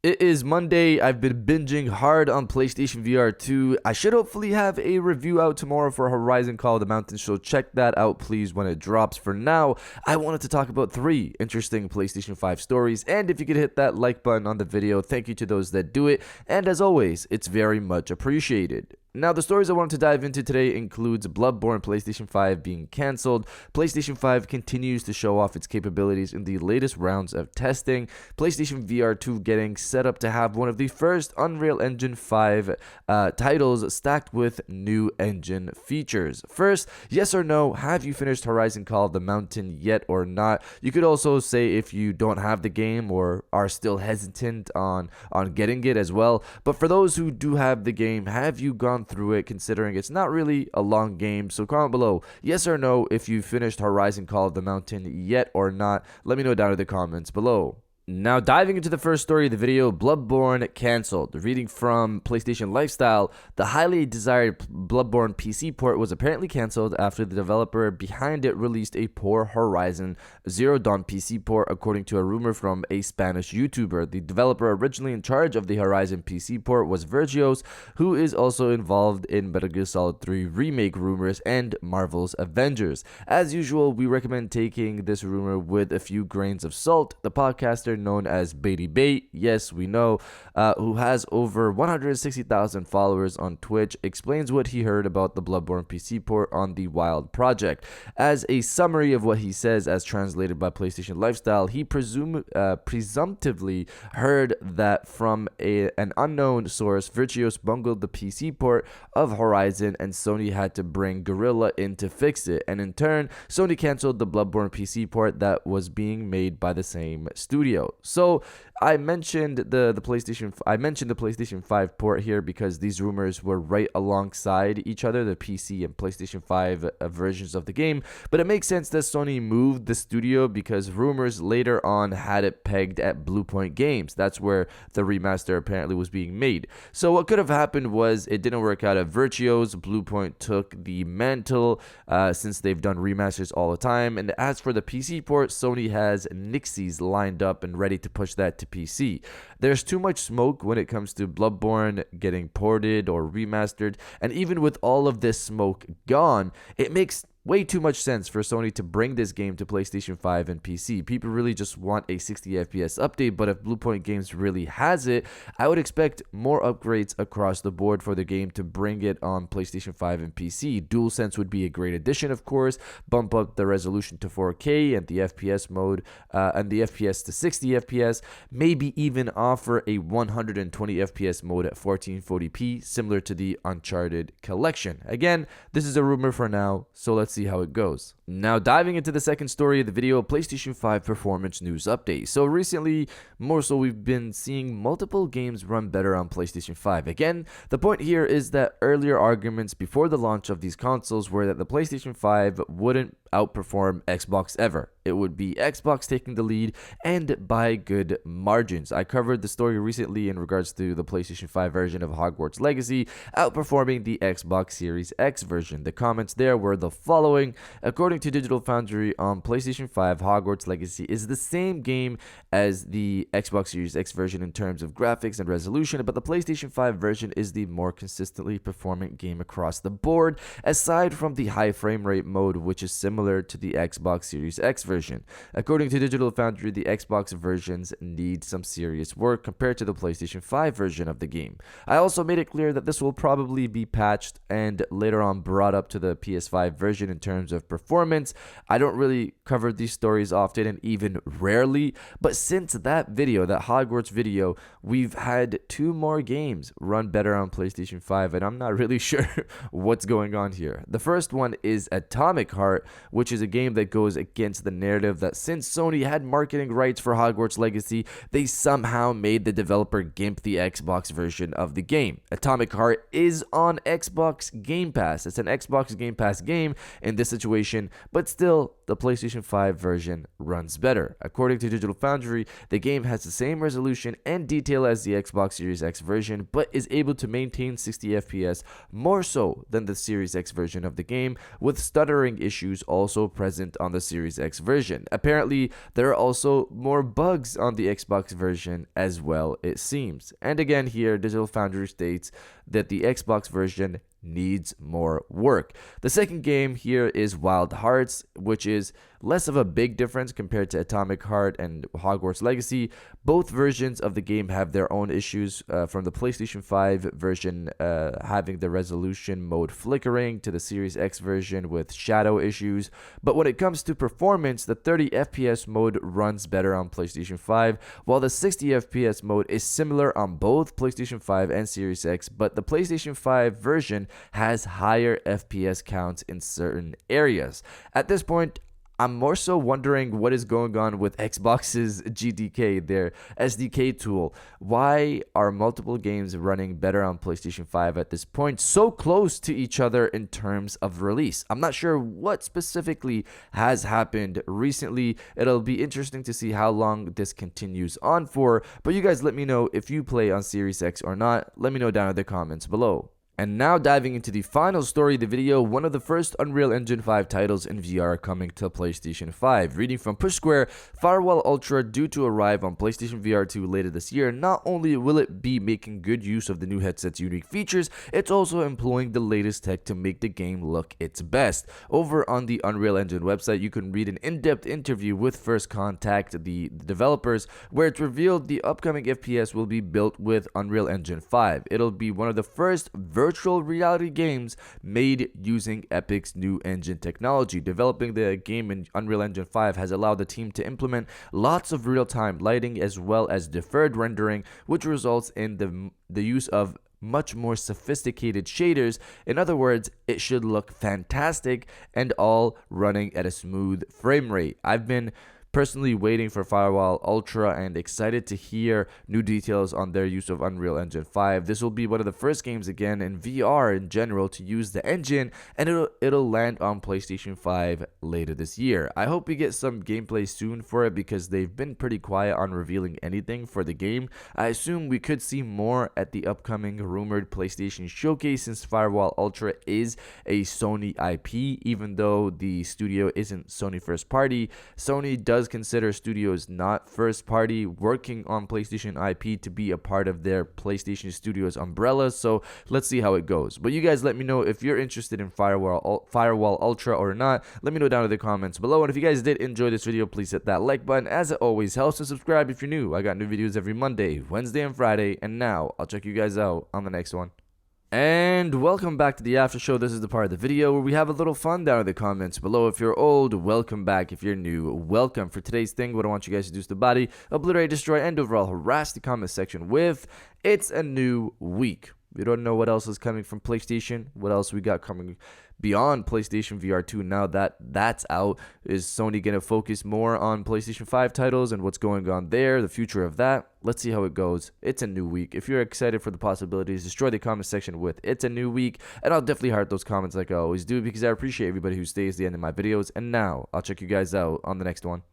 It is Monday. I've been binging hard on PlayStation VR2. I should hopefully have a review out tomorrow for Horizon Call of the Mountain, so check that out please when it drops. For now, I wanted to talk about 3 interesting PlayStation 5 stories, and if you could hit that like button on the video, thank you to those that do it, and as always, it's very much appreciated. Now, the stories I wanted to dive into today includes Bloodborne PlayStation 5 being cancelled, PlayStation 5 continues to show off its capabilities in the latest rounds of testing, PlayStation VR2 getting set up to have one of the first Unreal Engine 5 titles stacked with new engine features. First, yes or no, have you finished Horizon Call of the Mountain yet or not? You could also say if you don't have the game or are still hesitant on getting it as well. But for those who do have the game, have you gone through it, considering it's not really a long game? So comment below yes or no if you finished Horizon Call of the Mountain yet or not. Let me know down in the comments below. Now, diving into the first story of the video, Bloodborne cancelled. Reading from PlayStation Lifestyle, the highly desired Bloodborne PC port was apparently cancelled after the developer behind it released a poor Horizon Zero Dawn PC port, according to a rumor from a Spanish YouTuber. The developer originally in charge of the Horizon PC port was Virtuos, who is also involved in Metal Gear Solid 3 Remake rumors and Marvel's Avengers. As usual, we recommend taking this rumor with a few grains of salt. The podcaster known as Bette, yes, we know, who has over 160,000 followers on Twitch, explains what he heard about the Bloodborne PC port on the Wild project. As a summary of what he says, as translated by PlayStation Lifestyle, he presumptively heard that from an unknown source, Virtuos bungled the PC port of Horizon and Sony had to bring Guerrilla in to fix it, and in turn, Sony canceled the Bloodborne PC port that was being made by the same studio. So I mentioned the PlayStation 5 port here because these rumors were right alongside each other, the PC and PlayStation 5 versions of the game. But it makes sense that Sony moved the studio because rumors later on had it pegged at Bluepoint Games. That's where the remaster apparently was being made. So what could have happened was it didn't work out at Virtuos. Bluepoint took the mantle since they've done remasters all the time. And as for the PC port, Sony has Nixies lined up and ready to push that to PC. There's too much smoke when it comes to Bloodborne getting ported or remastered, and even with all of this smoke gone, it makes way too much sense for Sony to bring this game to PlayStation 5 and PC. People really just want a 60 FPS update, but if Bluepoint Games really has it, I would expect more upgrades across the board for the game to bring it on PlayStation 5 and PC. DualSense would be a great addition, of course, bump up the resolution to 4K and the FPS mode and the FPS to 60 FPS, maybe even offer a 120 FPS mode at 1440p, similar to the Uncharted collection. Again, this is a rumor for now, so let's see how it goes. Now, diving into the second story of the video, PlayStation 5 performance news update. So recently, more so, we've been seeing multiple games run better on PlayStation 5. Again, the point here is that earlier arguments before the launch of these consoles were that the PlayStation 5 wouldn't outperform Xbox ever. It would be Xbox taking the lead, and by good margins. I covered the story recently in regards to the PlayStation 5 version of Hogwarts Legacy outperforming the Xbox Series X version. The comments there were the following: according to Digital Foundry, on PlayStation 5, Hogwarts Legacy is the same game as the Xbox Series X version in terms of graphics and resolution, but the PlayStation 5 version is the more consistently performant game across the board, aside from the high frame rate mode, which is similar to the Xbox Series X version. According to Digital Foundry, the Xbox versions need some serious work compared to the PlayStation 5 version of the game. I also made it clear that this will probably be patched and later on brought up to the PS5 version in terms of performance. I don't really cover these stories often and even rarely, but since that video, that Hogwarts video, we've had 2 more games run better on PlayStation 5, and I'm not really sure what's going on here. The first one is Atomic Heart, which is a game that goes against the narrative that since Sony had marketing rights for Hogwarts Legacy, they somehow made the developer gimp the Xbox version of the game. Atomic Heart is on Xbox Game Pass. It's an Xbox Game Pass game. In this situation, but still, the PlayStation 5 version runs better. According to Digital Foundry, the game has the same resolution and detail as the Xbox Series X version, but is able to maintain 60 FPS more so than the Series X version of the game, with stuttering issues also present on the Series X version. Apparently, there are also more bugs on the Xbox version as well, it seems. And again, here, Digital Foundry states that the Xbox version needs more work. The second game here is Wild Hearts, which is less of a big difference compared to Atomic Heart and Hogwarts Legacy. Both versions of the game have their own issues, from the PlayStation 5 version having the resolution mode flickering to the Series X version with shadow issues. But when it comes to performance, the 30 FPS mode runs better on PlayStation 5, while the 60 FPS mode is similar on both PlayStation 5 and Series X, but the PlayStation 5 version has higher FPS counts in certain areas. At this point, I'm more so wondering what is going on with Xbox's GDK, their SDK tool. Why are multiple games running better on PlayStation 5 at this point, so close to each other in terms of release? I'm not sure what specifically has happened recently. It'll be interesting to see how long this continues on for, but you guys let me know if you play on Series X or not. Let me know down in the comments below. And now diving into the final story of the video, one of the first Unreal Engine 5 titles in VR coming to PlayStation 5. Reading from Push Square, Firewall Ultra due to arrive on PlayStation VR2 later this year. Not only will it be making good use of the new headset's unique features, it's also employing the latest tech to make the game look its best. Over on the Unreal Engine website, you can read an in-depth interview with First Contact, the developers, where it's revealed the upcoming FPS will be built with Unreal Engine 5. It'll be one of the first virtual reality games made using Epic's new engine technology. Developing the game in Unreal Engine 5 has allowed the team to implement lots of real-time lighting as well as deferred rendering, which results in the use of much more sophisticated shaders. In other words, it should look fantastic and all running at a smooth frame rate. I've been personally waiting for Firewall Ultra and excited to hear new details on their use of Unreal Engine 5. This will be one of the first games again in VR in general to use the engine, and it'll land on PlayStation 5 later this year. I hope we get some gameplay soon for it because they've been pretty quiet on revealing anything for the game. I assume we could see more at the upcoming rumored PlayStation Showcase, since Firewall Ultra is a Sony IP. Even though the studio isn't Sony first party, Sony does consider studios not first party working on PlayStation IP to be a part of their PlayStation Studios umbrella. So let's see how it goes. But you guys let me know if you're interested in Firewall Ultra or not. Let me know down in the comments below. And if you guys did enjoy this video, please hit that like button, as it always helps, and subscribe if you're new. I got new videos every Monday, Wednesday, and Friday. And now I'll check you guys out on the next one. And welcome back to the after show. This is the part of the video where we have a little fun down in the comments below. If you're old, welcome back. If you're new, welcome. For today's thing, what I want you guys to do is to body, obliterate, destroy, and overall harass the comment section with "It's a new week." We don't know what else is coming from PlayStation. What else we got coming beyond PlayStation VR2 now that that's out? Is Sony going to focus more on PlayStation 5 titles and what's going on there, the future of that? Let's see how it goes. It's a new week. If you're excited for the possibilities, destroy the comment section with "It's a new week," and I'll definitely heart those comments like I always do because I appreciate everybody who stays to the end of my videos. And now I'll check you guys out on the next one.